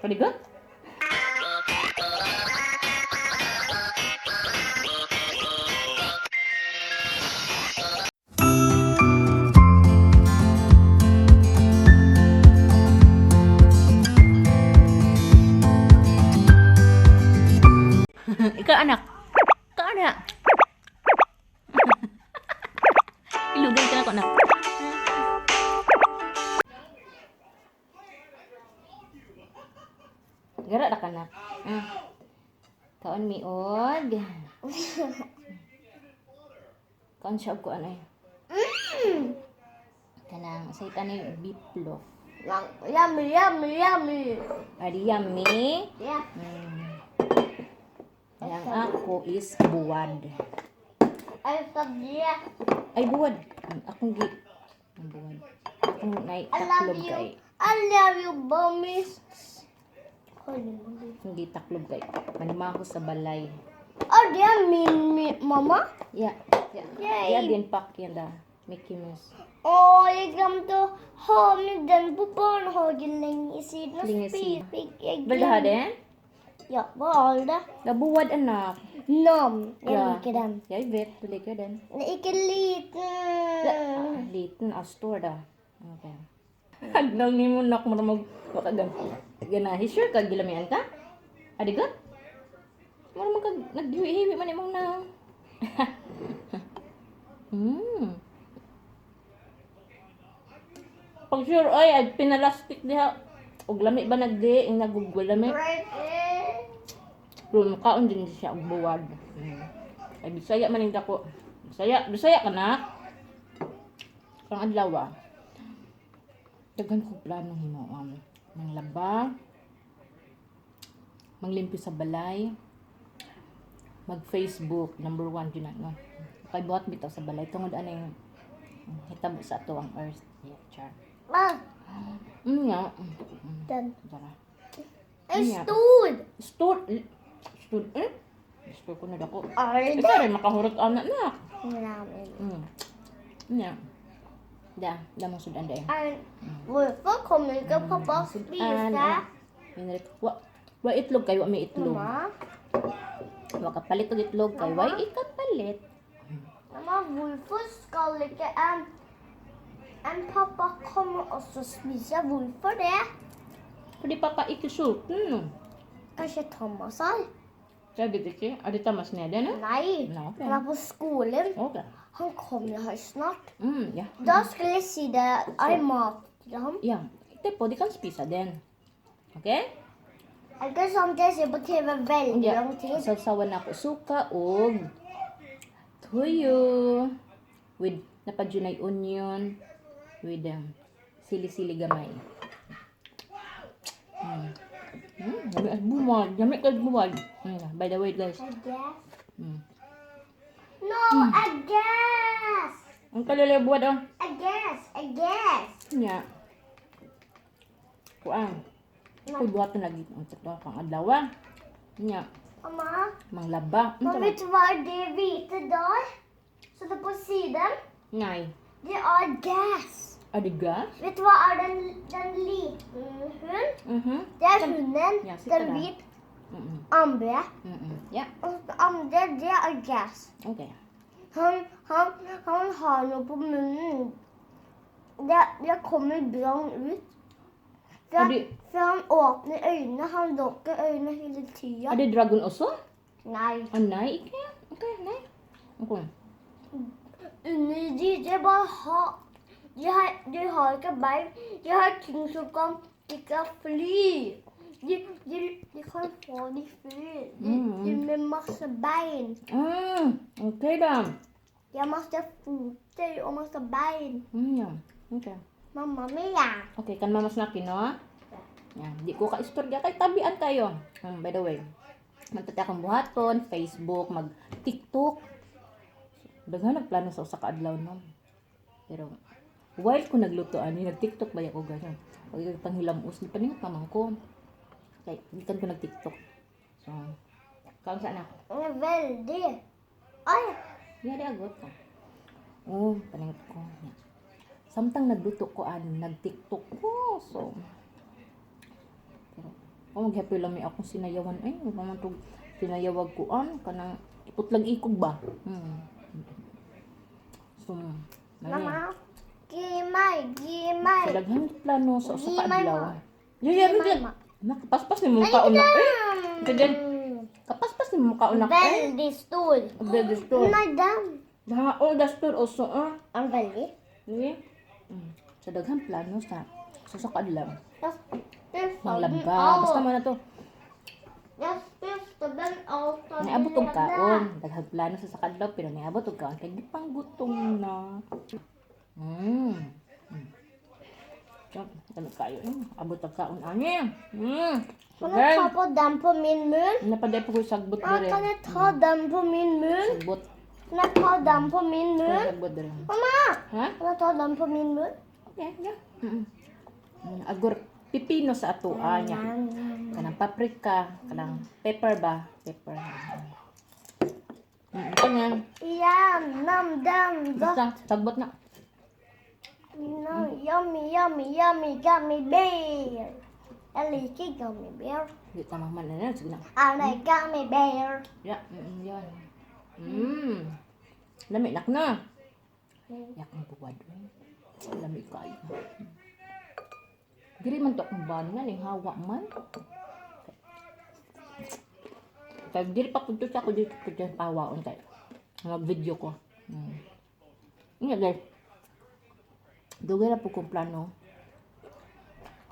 Kaligot? Ikaw anak. Ikaw anak. Ilugan ka na ko anak. Gara ra ka anak. Kaon miod. Kaon siya ko anay. Kanang sa itani beef loaf. Yummy, yummy, yummy. Adi yummy. Yeah. Yang ako is buwad. I said yeah. Ay buwad. Akong gi. Ang buwad. Akong nay I love taklob you. kay. I love you, Bummies. Hindi taklob kay. Manimaho sa balay. Oh, dear, me, Mama. Yeah. Yeah. Yay. Yeah, din pak yan da. Mickey Mouse. Oh, jag glömde ha med den på barnhagen länge sedan. Länge sedan. Jag Vill du ha den? Ja, valde. Da buwad anak. Nom, jag Ja. liker den. Jeg vet, du liker den. Den är inte liten. Liten Astor da. Okay. Hagnaw ni mo nak maramag makagan. Ganahi sure kag gilamian ka? Adigot? Maramag kag naghiwi-hiwi man imong na. Pag sure ay pinalastik diha. Og lami ba nagdi ing nagugulami? Right there. Pero makaon din siya og buwad. Ay Bisaya man ning dako. Bisaya ka na? Pang adlaw ah. Daghan ko plano hinuon. Manglaba. Manglimpyo sa balay. Mag-Facebook, number 1 yun no. Kay buhat bitaw sa balay tungod anay hitabo sa ato ang earth. Yeah, char. Ah, Nga. den. Dara. En Ja. stor. Stud Stud ko na dako. Arg. Ikaw rin makahurot anak na. Nya. Da mo sudan day. Varför kommer inte pappa spisa? Minrik wa itlog kay wa may itlog. Mamma, Wa kapalit og itlog kay wa ikapalit. mamma, varför ska inte en pappa kommer också spisa? Varför det? Pwede papa ikisulten. Kanske Thomas har? Sabi diki, adi tamas niya den. Nej, No, okay. han är på skolan. Okay. Han kommer här snart. Ja. Då skulle jag se det är mat till honom. Ja, ite pwede kang spisa den. Okay? Jag kan samtidigt se på TV väldigt Ja. lång tid. Sausawan na ako suka og tuyo with napadjunay onion with sili-sili gamay. Yummy kag buwag. By the way guys. I guess. Mm. No, I guess. Ang kalala buwad oh. I guess. Nya. Kuan. Kung buhat na lagi ang tatlo pang adlaw. Nya. Mamma, Manglaba. man vet du vad det är vita där? Så det på sidan. Ngay. Det är gas. Adiga? Vet du vad är den liten hund? Det är hunden. Ja, sitter Den där. vit. Mm. Andra. Ja. Och andra det är gas. Okay. Han har något på munnen. Det kommer brann ut. För han öppnar ögonen. Han lockar ögonen hela tiden. Ada dragon also? Nej. Anay, ike? Okay, nay. Okay. Det är bara de har inte berg. De har ting som kan fly. De kan få de fly. De med massa ben. Okay da. De har massa fötter och massa ben. Ja. Okay. Mamma mia. Okay, kan mama snakin, no? Yan. Di ko ka-istorya kay tabian kayo. By the way, magtati akong buhaton, Facebook, mag-TikTok. Daghan nagplano sa usa ka adlaw no. Pero while ko nagluto ani nag-TikTok ba ako ganyan. Pag panghilamos ni paningat naman ko. Kay gikan ko nag-TikTok. So, kaon sa na. Väldigt. Aj. Di agot ka. Oh, paningat ko. Samtang nagluto ko nag-TikTok ko. So, pero Oh, maghapoy lang may akong sinayawan. Ay, wala man to sinayawag ko kanang iputlag ikog ba? So, Mama, gimay. sa daghang plano sa usa ka Gimay adlaw. mo. Yaya, Gimay bigyan. mo. Nakapaspas ni mo kaunak eh. Kagan, kapaspas ni mo kaunak eh. Väldigt stor. Very store. Nej, den. Oh, that's good also. En väldigt. Sige. Sa daghang plano sa usa ka adlaw. Jag spiste Manglaba. Basta man na to. Jag spiste den out av Naabot og kaon. Daghang plano sa sakadlaw pero naabot og kaon kay di pang gutom na. Dami kayo. Abot og kaon ani. Kan jag ta på den på min mun? Napaday po ko sagbot Mamma, dire. kan jag ta den på min mun? Sagbot. Kan jag ta den på min mun? Sagbot dire. Mamma! Ha? Kan jag ta den på min mun? Okay, yeah. Agor pipino sa atoa niya. Kanang paprika, kanang pepper ba? Pepper. Kanang Ja, den. basta sagbot na. No, yummy gummy bear. Jag liker gummy bear. Di tama man na sige na. I like gummy bear. Ya, yan. Lami nak na. Yak ang buwad. Lami kayo. Diri man to akong bana ning hawa man. Kaya diri pa punto sa ako dito ko dyan pawaon tayo. Mga video ko. Nga guys. Dugay na po kong plano.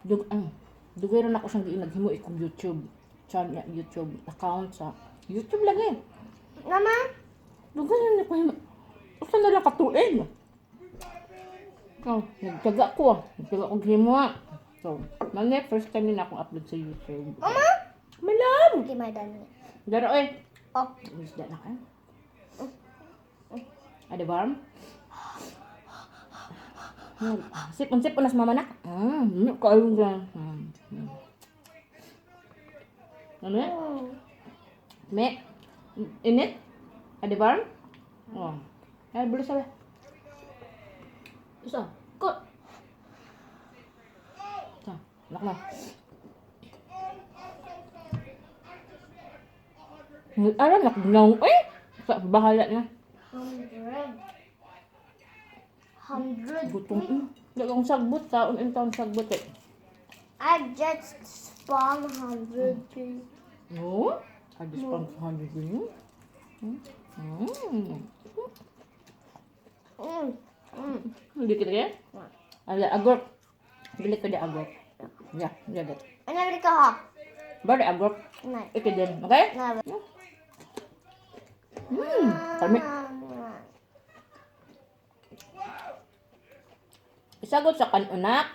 Dugay rin ako siyang giinaghimo ikong YouTube channel, YouTube account sa YouTube lang eh. Mama, Dugay na ko himo. Usa na lang katuig. Oh, nagtaga ko. Nagtaga ko himo. So, mali first time na akong upload sa YouTube. Mama! Malam! Give my dad. Daro eh. Oh. Isda na ka. Ada warm? Sip unas mama nak. Kayo lang. Ano ya? Me? Init? Ada warm? Oh. Ay, boleh sabi. Isa. Kut. Nak na. Alam nak ginaw eh. Sa bahala na. 100. Gutom. Dagang sagbot taon in taon sagbot eh. I just spawned 100. Oh, I just found 100 million. Hindi kita ya? Ada agor. Bili ko di agor. Ya, lihat. Ano vill du ha? Bara agor. Nej. Ikke din, okay? Nej. Kami. Isagot sa kanunak.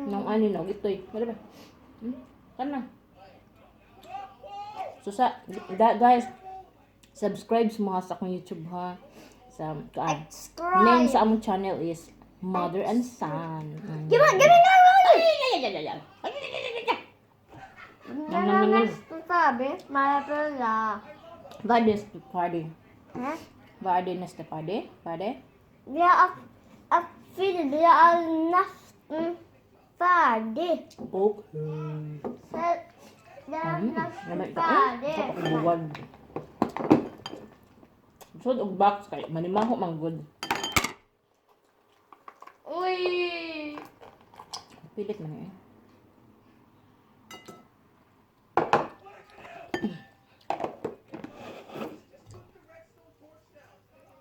Nang ani no gitoy. Wala ba? Kana. So guys, subscribe sa mga sa akong YouTube ha. Sa name sa among channel is Mother and Son. Give me. Nästa sabi, malapala. Vad är nästa party? Hä? Vad är nästa party? Party? Vi har filmen är nästan färdig. Okay. Så det är nästan Sa färdig. pagbuwag. Sud og box kay manimaho man good. Oj! Pilit man eh.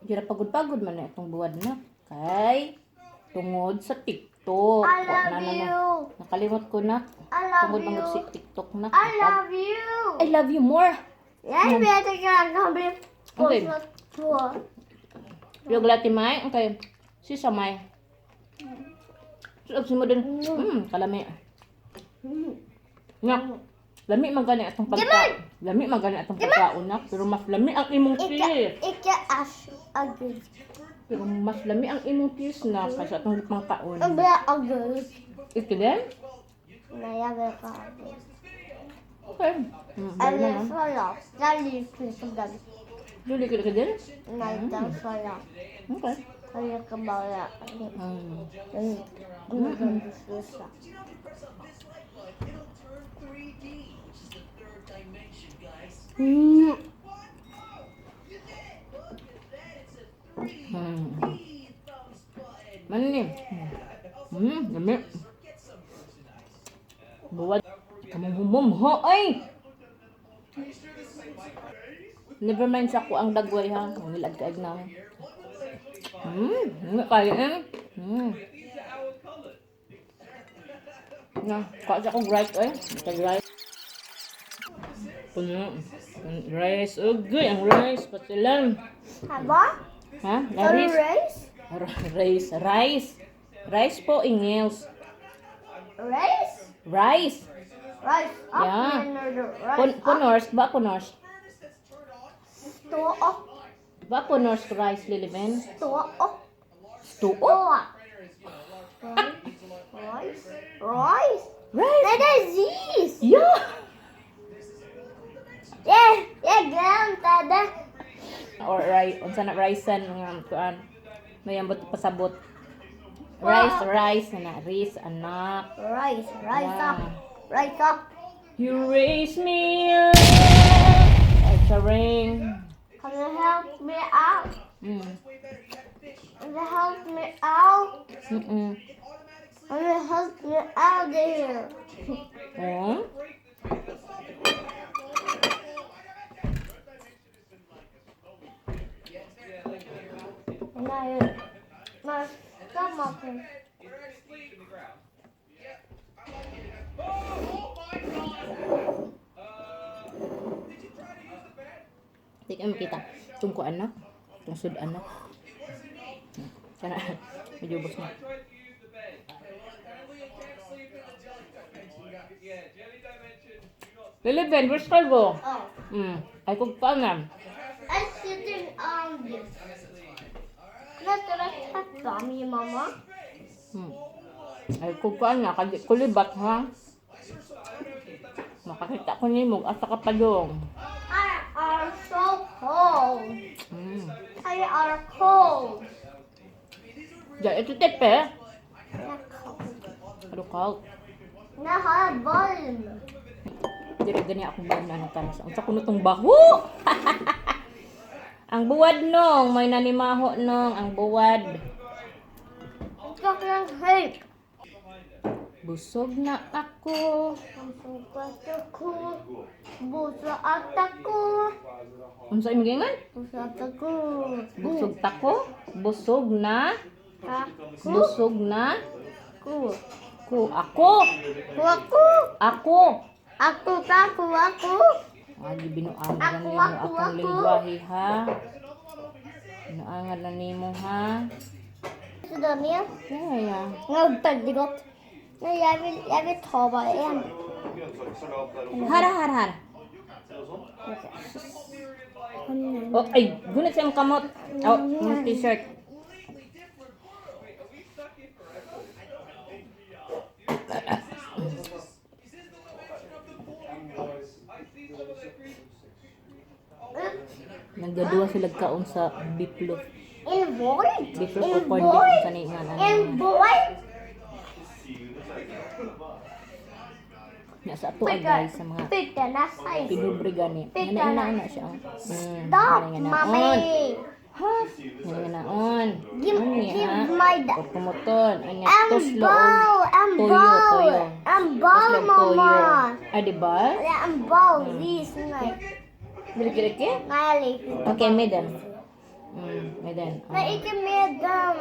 Gira pagod-pagod man na itong buwad na. Kay tungod sa TikTok. I Wa love na. you. Nakalimot ko na. I love Tungod man you. si TikTok na. I love you. I love you more. Jag vet att jag kan bli Okej. två. Yung lati may, okay. Si Samay. Sulog si mo din. Kalami. Nga. Lami man gani atong pagkaon. Lami man gani atong pagkaon na. Pero mas lami ang imong tis. Icke agurk. Pero mas lami ang imong tis na kaysa atong pangkaon. Jag vill agurk. Ito din? Nej, jag vill ha agurk. Okay. Eller sallad. Jag liker som den. Juli ka din? Nej, den sallad. Okay. Kaya ka bala. Susah. Hmm. Mana ni? Dami. Buat kamu humum ho ay. Never mind sa ko ang dagway ha. Ang nilagkaig na. Nga kaya eh. Na, kaya akong rice eh. Rice. Puno. Rice. Okay, ang rice. Pasilan. Apa? Ha? Rice? Rice. Rice. Rice po, Ingels. Rice? Rice. Rice. Yeah. Rice. Punors. Ba punors? Store up. Ba punors rice, Liliben? Store up. Stuo? Store. Rice. Rice. Rice. That is this. Yeah. Yeah, tada. Or rice. Unsa na rice nga kuan. Mayambot pasabot. Rice na rice anak. Rice up. Yeah. Rice up. You raise me up. It's a ring. Can you help me out? Mm. Can you help me out? Mm. Can you help me out there? Oh. My stomach. Di ka makita. Tungko anak. Tungsod anak. Sana. Medyo ubos na. Liliben, where's Calvo? Oh, Ay kung paano. I'm sitting on this. Let's touch me, Mama. Ay kung paano. Kulibat ha. Makakita ko niyo mo. Asa ka pa dong. I are so cold. Mm. I are cold. Diyan, ito tepe. Not cold. Ano ka? Not hard volume. Dili gani akong buwan na nang sa unsa kuno tong baho. Ang buwad nong may nanimaho nong ang buwad. Chocolate cake. Busog na ako. Ang sukat ako. Busa at ako. Unsa imong gingan? Busa at ako. Busog tako? Busog na? Ako. Busog na? Ako. Ako. Ako. Ako. Ako. Ako. Agi binuang Ako, nimo ako, akong ako. lingwahe ha. Binuangan na nimo ha. Sudah mer? Kaya. Veldig godt. Men jeg vil ta bare en. Hara. Oh, ay, gunit sa imong kamot. Oh, yung t-shirt. Naggaduwa sila kaon sa biplo. En boy. Biplo En o corn boy. beef sa ni nga En boy. nya sa ato guys sa mga Pytte nästan. pinubre gani. Ina siya. Stop, mommy. Ha? Nga naon. Give my O kumuton. Anya and toslo ball, and toyo, ball, toyo. and ball, Toslo og toyo. mama. Ah, di ba? Ja, en ball. Vis mig. Biliki-liki? Nej, jag liker inte. Okay, midden. Midden. Nej, inte med dem.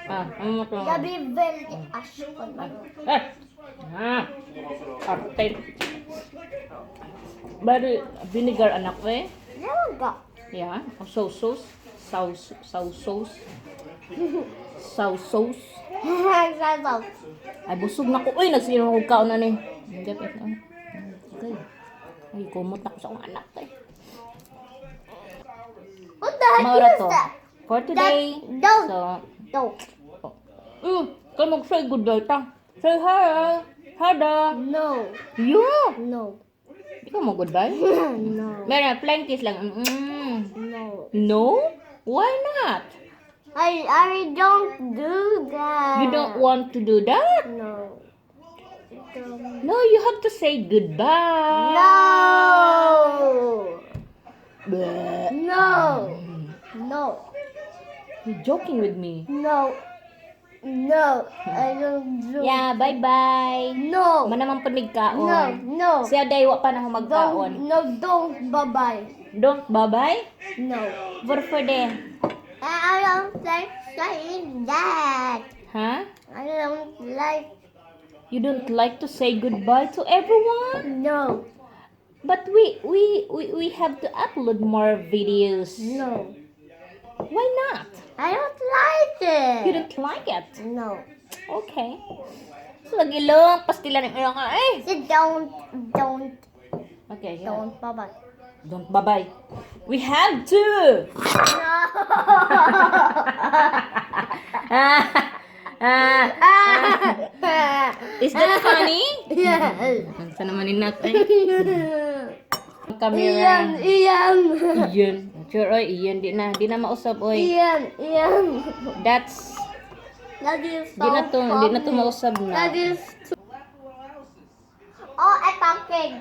Ano mo to? Jag blir väldigt asch på dem. Arte. Baru vinegar anak ko eh. Det var gott. Yeah. Sauce. Exakt. Ay, busog na ko. Uy, nagsinong og kaon na ni. Hindi pa. Okay. Ay, kumot na ko sa akong anak eh. What the heck Maura is to. that? For today. Don't. So, Don't. kayo mag-say good day ta. Say hi. Hada. No. You. No. Ikaw mo goodbye? No. Meron, flying kiss lang. No. No? Why not? I don't do that. You don't want to do that? No. No, you have to say goodbye. No. Bleh. No. No. You're joking with me. No. No. I don't do. Yeah, bye-bye. No. Manamang No. panigkaon. No. Siya day wa pa na magkaon. Don't. Bye bye. Don't bye-bye? No. For them. I don't like saying that. Huh? I don't like. You don't like to say goodbye to everyone? No. But we have to upload more videos. No. Why not? I don't like it. You don't like it? No. Okay. So, lagi lang, pastilan ng ilong. Eh! Just don't. Okay, yeah. Don't. Bye bye. Don't bye-bye. We have to! No. Is that funny? Yes. Ang naman natin. Camera. Ian. Iyan. Sure, oy, Iyan. Di na mausap, oy. Ian. That's, That is so di na to funny. mausap na. That is. Oh, I'm talking.